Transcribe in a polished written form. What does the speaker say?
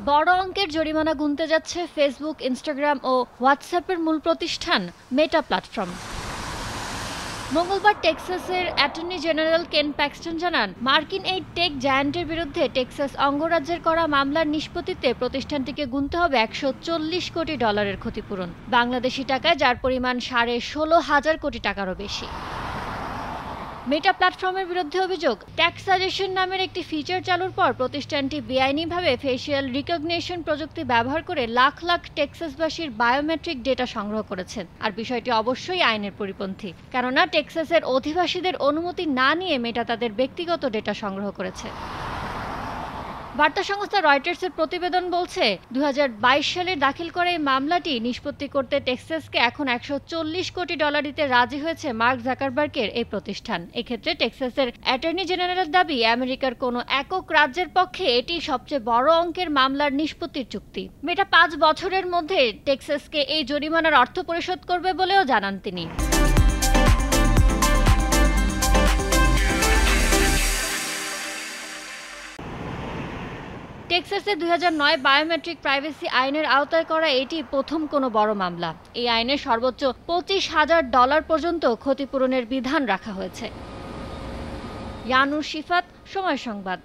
বড় অঙ্কের জরিমানা গুনতে যাচ্ছে ফেসবুক, ইনস্টাগ্রাম ও হোয়াটসঅ্যাপের মূল প্রতিষ্ঠান মেটা প্ল্যাটফর্ম। মঙ্গলবার টেক্সাসের অ্যাটর্নি জেনারেল কেন প্যাক্সটন জানান, মার্কিন এই টেক জায়ান্টের বিরুদ্ধে টেক্সাস অঙ্গরাজ্যের করা মামলার নিষ্পত্তিতে প্রতিষ্ঠানটিকে গুনতে হবে $140 কোটি ক্ষতিপূরণ, বাংলাদেশি টাকায় যার পরিমাণ 16,500 কোটি টাকারও বেশি। মেটা প্ল্যাটফর্মের বিরুদ্ধে অভিযোগ, ট্যাক্স সাজেশন নামের একটি ফিচার চালুর পর প্রতিষ্ঠানটি বেআইনিভাবে ফেসিয়াল রিকগনিশন প্রযুক্তি ব্যবহার করে লাখ লাখ টেক্সাসবাসীর বায়োমেট্রিক ডেটা সংগ্রহ করেছেন। আর বিষয়টি অবশ্যই আইনের পরিপন্থী, কেননা টেক্সাসের অধিবাসীদের অনুমতি না নিয়ে মেটা তাদের ব্যক্তিগত ডেটা সংগ্রহ করেছে। বার্তা সংস্থা রয়টার্সের প্রতিবেদন বলছে, 2022 সালে দাখিল করা এই মামলাটি নিষ্পত্তি করতে টেক্সাসকে এখন $140 কোটি দিতে রাজি হয়েছে মার্ক জাকারবার্গের এই প্রতিষ্ঠান। এক্ষেত্রে টেক্সাসের অ্যাটর্নি জেনারেলের দাবি, আমেরিকার কোনো একক রাজ্যের পক্ষে এটি সবচেয়ে বড় অঙ্কের মামলার নিষ্পত্তির চুক্তি। মেটা 5 বছরের মধ্যে টেক্সাসকে এই জরিমানার অর্থ পরিশোধ করবে বলেও জানান তিনি। টেক্সাসে 2009 বায়োমেট্রিক প্রাইভেসি আইনের আওতায় করা এটি প্রথম কোনো বড় মামলা। এই আইনে সর্বোচ্চ $25,000 পর্যন্ত ক্ষতিপূরণের বিধান রাখা হয়েছে। ইয়ানুর শিফাত, সময় সংবাদ।